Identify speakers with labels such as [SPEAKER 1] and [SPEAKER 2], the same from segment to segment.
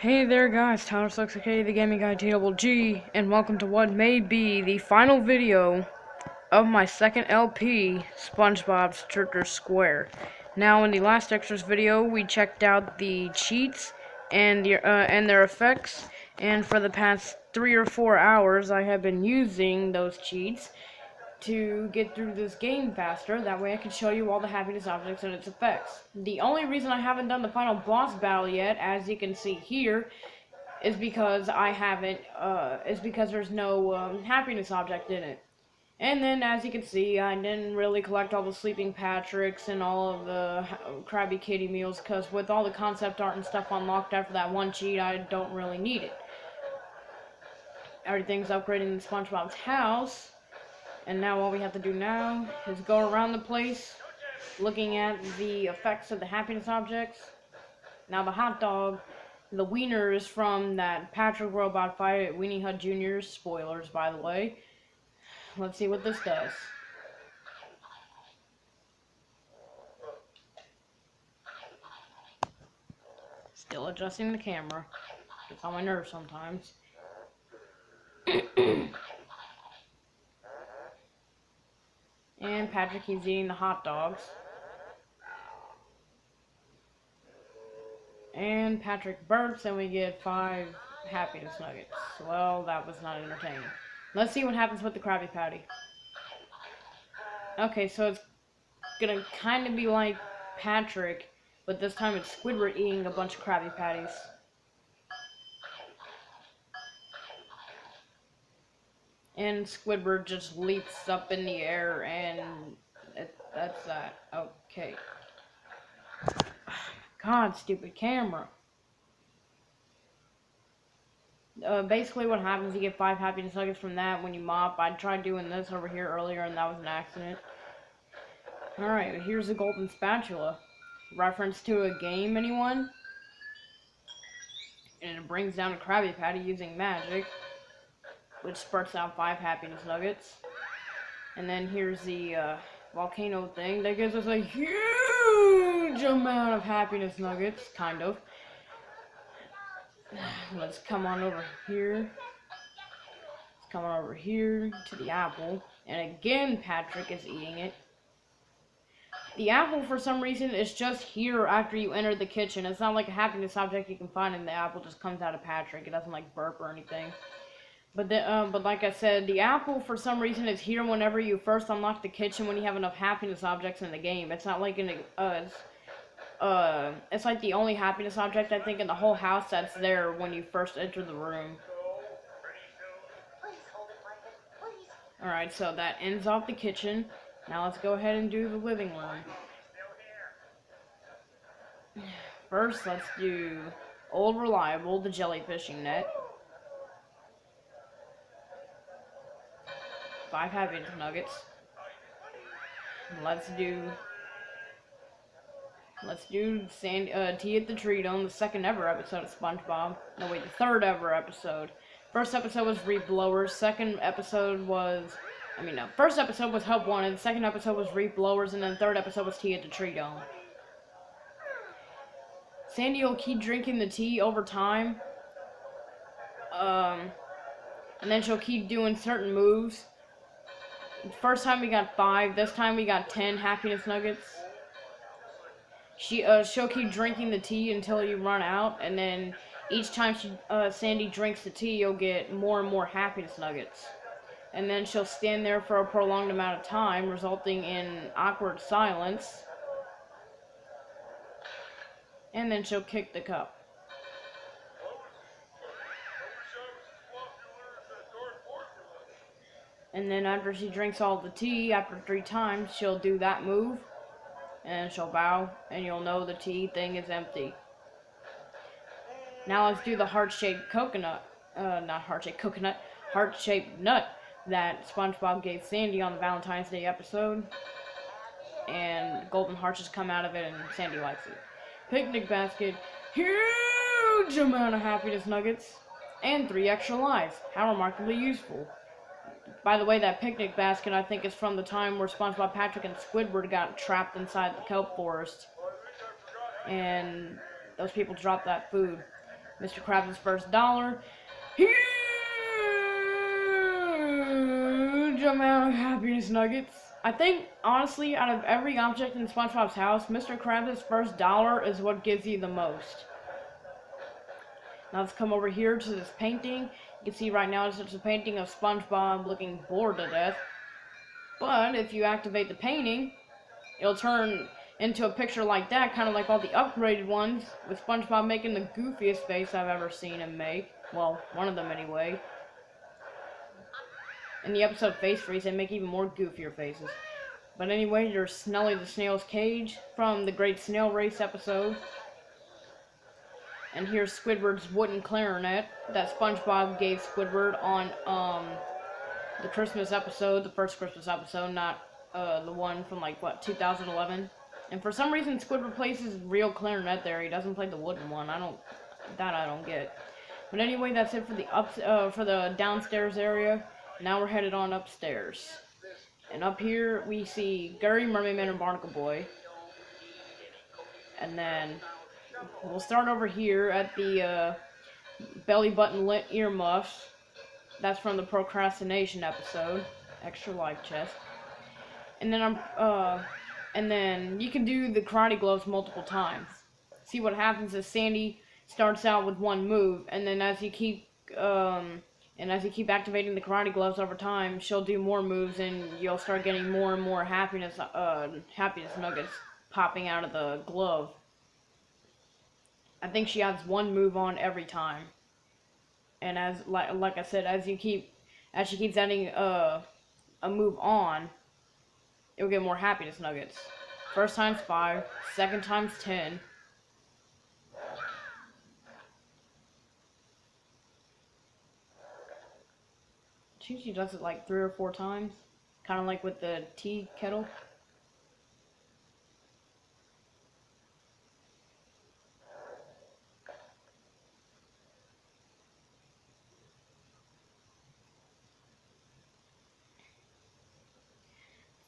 [SPEAKER 1] Hey there guys, Tyler Sucks okay, the gaming guy TWG, and welcome to what may be the final video of my second LP, Spongebob's Turtle Square. Now in the last extras video, we checked out the cheats and their effects, and for the past 3 or 4 hours I have been using those cheats to get through this game faster. That way I can show you all the happiness objects and its effects. The only reason I haven't done the final boss battle yet, as you can see here, is because there's no happiness object in it. And then, as you can see, I didn't really collect all the Sleeping Patricks and all of the Krabby Kitty meals, because with all the concept art and stuff unlocked after that one cheat, I don't really need it. Everything's upgraded in SpongeBob's house. And now all we have to do now is go around the place looking at the effects of the happiness objects. Now the hot dog, the wiener is from that Patrick robot fight at Weenie Hut Jr.'s. Spoilers, by the way. Let's see what this does. Still adjusting the camera. Gets on my nerves sometimes. And Patrick keeps eating the hot dogs. And Patrick burps, and we get 5 happiness nuggets. Well, that was not entertaining. Let's see what happens with the Krabby Patty. Okay, so it's gonna kind of be like Patrick, but this time it's Squidward eating a bunch of Krabby Patties. And Squidward just leaps up in the air, and that's that. Okay. God, stupid camera. Basically what happens, you get 5 happiness nuggets from that when you mop. I tried doing this over here earlier, and that was an accident. Alright, here's the golden spatula. Reference to a game, anyone? And it brings down a Krabby Patty using magic, which spurts out 5 happiness nuggets. And then here's the volcano thing that gives us a huge amount of happiness nuggets, kind of. Let's come on over here. Let's come on over here to the apple. And again, Patrick is eating it. The apple, for some reason, is just here after you enter the kitchen. It's not like a happiness object you can find, and the apple just comes out of Patrick. It doesn't, like, burp or anything. But like I said, the apple, for some reason, is here whenever you first unlock the kitchen when you have enough happiness objects in the game. It's not like it's like the only happiness object, I think, in the whole house that's there when you first enter the room. Alright, so that ends off the kitchen. Now let's go ahead and do the living room. First, let's do Old Reliable, the jellyfishing net. 5 happiness nuggets. Let's do Tea at the Tree Dome, the 2nd ever episode of SpongeBob. No wait, the 3rd ever episode. First episode was Reap Blowers. First episode was Help Wanted. The 2nd episode was Reap Blowers, and then the 3rd episode was Tea at the Tree Dome. Sandy will keep drinking the tea over time. And then she'll keep doing certain moves. First time we got 5, this time we got 10 happiness nuggets. She'll keep drinking the tea until you run out, and then each time Sandy drinks the tea, you'll get more and more happiness nuggets. And then she'll stand there for a prolonged amount of time, resulting in awkward silence. And then she'll kick the cup. And then after she drinks all the tea, after 3 times, she'll do that move. And she'll bow, and you'll know the tea thing is empty. Now let's do the heart-shaped coconut. Heart-shaped nut that SpongeBob gave Sandy on the Valentine's Day episode. And golden hearts just come out of it, and Sandy likes it. Picnic basket. Huge amount of happiness nuggets. And 3 extra lives. How remarkably useful. By the way, that picnic basket, I think, is from the time where SpongeBob, Patrick, and Squidward got trapped inside the kelp forest. And those people dropped that food. Mr. Krabs' first dollar. Huge amount of happiness nuggets. I think, honestly, out of every object in SpongeBob's house, Mr. Krabs' first dollar is what gives you the most. Now let's come over here to this painting. You can see right now it's just a painting of SpongeBob looking bored to death. But if you activate the painting, it'll turn into a picture like that, kind of like all the upgraded ones, with SpongeBob making the goofiest face I've ever seen him make. Well, one of them anyway. In the episode Face Freeze, they make even more goofier faces. But anyway, there's Snelly the Snail's Cage from the Great Snail Race episode. And here's Squidward's wooden clarinet that SpongeBob gave Squidward on the Christmas episode, the first Christmas episode, not the one from like what 2011. And for some reason, Squidward plays his real clarinet there. He doesn't play the wooden one. I don't get. But anyway, that's it for the downstairs area. Now we're headed on upstairs. And up here we see Gary, Mermaid Man, and Barnacle Boy. And then we'll start over here at the belly button lit earmuffs. That's from the procrastination episode. Extra life chest. And then and then you can do the karate gloves multiple times. See what happens is Sandy starts out with one move, and then as you keep activating the karate gloves over time, she'll do more moves, and you'll start getting more and more happiness nuggets popping out of the glove. I think she has one move on every time, and like I said, as she keeps adding a move on, you'll get more happiness nuggets. First time's 5, second time's 10. She usually does it like 3 or 4 times, kind of like with the tea kettle.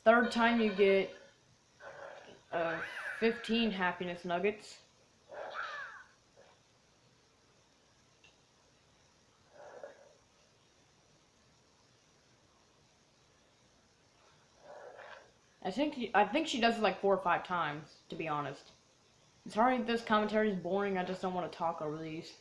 [SPEAKER 1] Third time you get 15 happiness nuggets. I think she does it like 4 or 5 times, to be honest. Sorry if this commentary is boring, I just don't want to talk over these.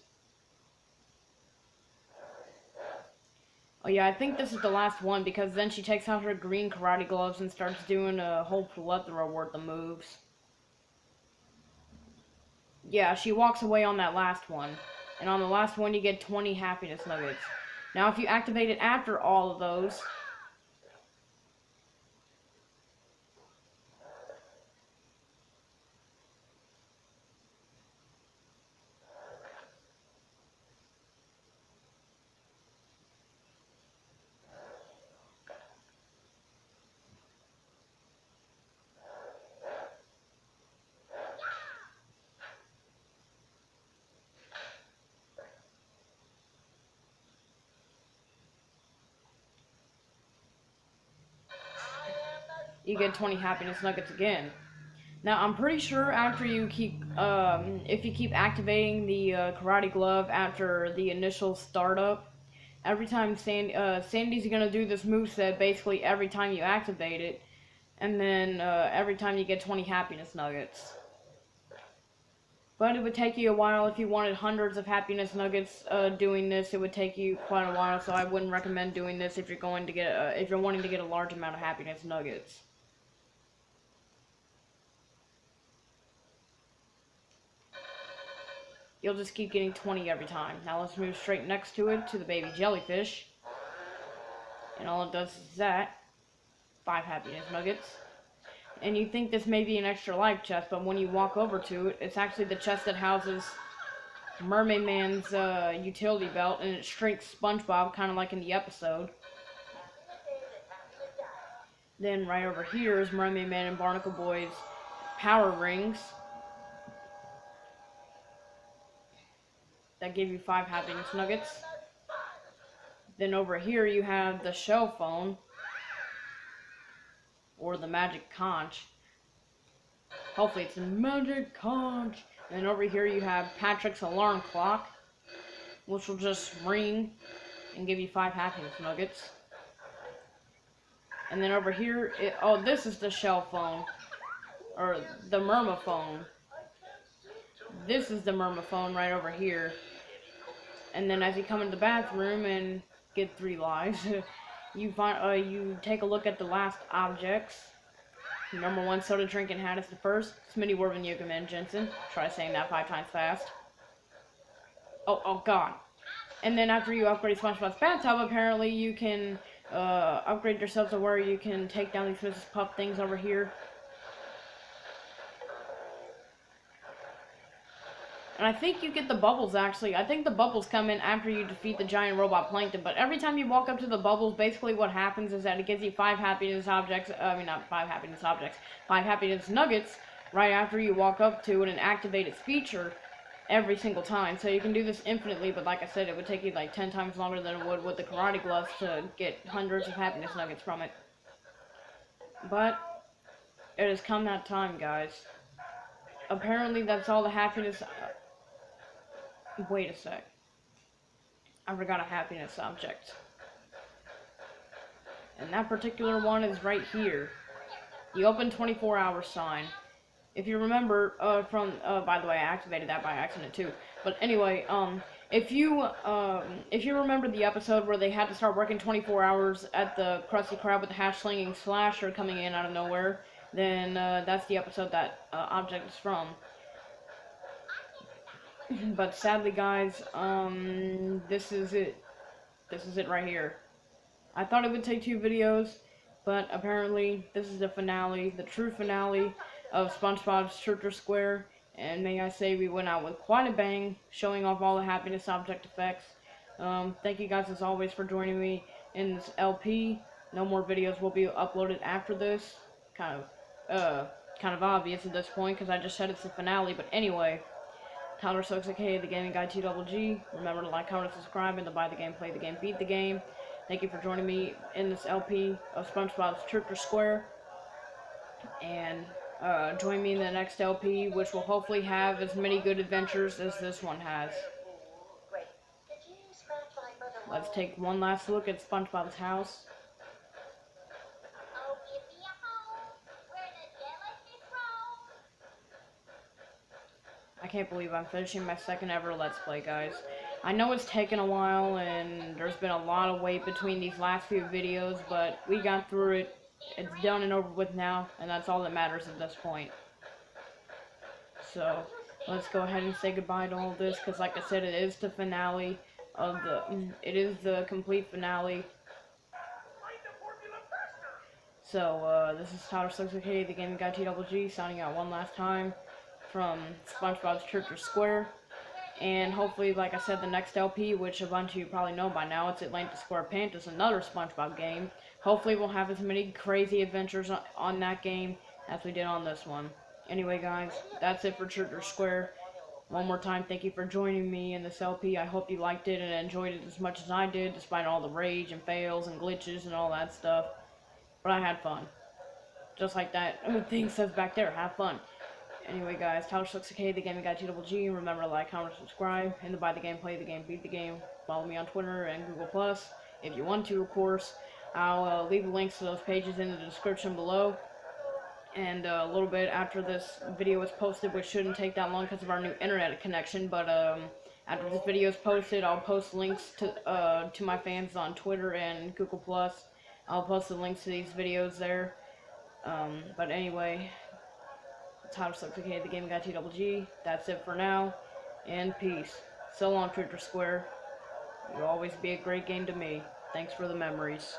[SPEAKER 1] Oh yeah, I think this is the last one, because then she takes out her green karate gloves and starts doing a whole plethora worth of moves. Yeah, she walks away on that last one. And on the last one you get 20 happiness nuggets. Now if you activate it after all of those, you get 20 happiness nuggets again. Now, I'm pretty sure after you keep, if you keep activating the karate glove after the initial startup, every time Sandy's gonna do this moveset basically every time you activate it, and then every time you get 20 happiness nuggets. But it would take you a while. If you wanted hundreds of happiness nuggets doing this, it would take you quite a while, so I wouldn't recommend doing this if you're going to get if you're wanting to get a large amount of happiness nuggets. You'll just keep getting 20 every time. Now let's move straight next to it, to the baby jellyfish. And all it does is that. 5 happiness nuggets. And you think this may be an extra life chest, but when you walk over to it, it's actually the chest that houses Mermaid Man's utility belt, and it shrinks SpongeBob, kind of like in the episode. Then right over here is Mermaid Man and Barnacle Boy's power rings that give you 5 happiness nuggets. Then over here you have the shell phone, or the magic conch. Hopefully it's a magic conch. And then over here you have Patrick's alarm clock. which will just ring and give you 5 happiness nuggets. And then over here, oh, this is the shell phone, or the Murmaphone. This is the Murmaphone right over here. And then as you come into the bathroom and get 3 lives, you take a look at the last objects. Number 1 soda drinking hat is the first. Smitty Warvin Yogaman Jensen. Try saying that 5 times fast. Oh god. And then after you upgrade SpongeBob's bathtub, apparently you can upgrade yourself to where you can take down these Mrs. Puff things over here. And I think you get the bubbles, actually. I think the bubbles come in after you defeat the giant robot Plankton. But every time you walk up to the bubbles, basically what happens is that it gives you 5 happiness objects. I mean, not 5 happiness objects. 5 happiness nuggets right after you walk up to it and activate its feature every single time. So you can do this infinitely, but like I said, it would take you like 10 times longer than it would with the karate gloves to get hundreds of happiness nuggets from it. But it has come that time, guys. Apparently that's all the happiness... Wait a sec. I forgot a happiness object. And that particular one is right here. The open 24-hour sign. If you remember by the way, I activated that by accident too. But anyway, if you remember the episode where they had to start working 24 hours at the Krusty Krab with the hash-slinging slasher coming in out of nowhere, then that's the episode that object is from. But sadly, guys, this is it. This is it right here. I thought it would take 2 videos, but apparently this is the finale, the true finale of SpongeBob's Turtle Square. And may I say, we went out with quite a bang, showing off all the happiness object effects. Thank you guys as always for joining me in this LP. No more videos will be uploaded after this. Kind of obvious at this point because I just said it's the finale. But anyway. Tyler Stokes, aka the Gaming Guy TGG. Remember to like, comment, and subscribe, and to buy the game, play the game, beat the game. Thank you for joining me in this LP of SpongeBob's Turtle Square. And join me in the next LP, which will hopefully have as many good adventures as this one has. Let's take one last look at SpongeBob's house. I can't believe I'm finishing my 2nd ever Let's Play, guys. I know it's taken a while, and there's been a lot of wait between these last few videos, but we got through it. It's done and over with now, and that's all that matters at this point. So, let's go ahead and say goodbye to all this, because like I said, it is the finale of it is the complete finale. So, this is Tyler Stokes, aka the Gaming Guy TGG, signing out one last time from SpongeBob's Turtle Square. And hopefully, like I said, the next LP, which a bunch of you probably know by now, it's Atlantis SquarePants, another SpongeBob game. Hopefully we'll have as many crazy adventures on that game as we did on this one. Anyway, guys, that's it for Turtle Square. One more time, thank you for joining me in this LP. I hope you liked it and enjoyed it as much as I did, despite all the rage and fails and glitches and all that stuff. But I had fun. Just like that thing says back there, have fun. Anyway, guys, Tyler Stokes, aka the Gaming Guy TGG. Remember to like, comment, subscribe, and to buy the game, play the game, beat the game. Follow me on Twitter and Google+, if you want to, of course. I'll leave links to those pages in the description below. And a little bit after this video is posted, which shouldn't take that long because of our new internet connection, but after this video is posted, I'll post links to my fans on Twitter and Google+. I'll post the links to these videos there. But anyway, Tyler Stokes, aka the Gaming Guy TGG. That's it for now, and peace. So long, Turtle Square. You'll always be a great game to me. Thanks for the memories.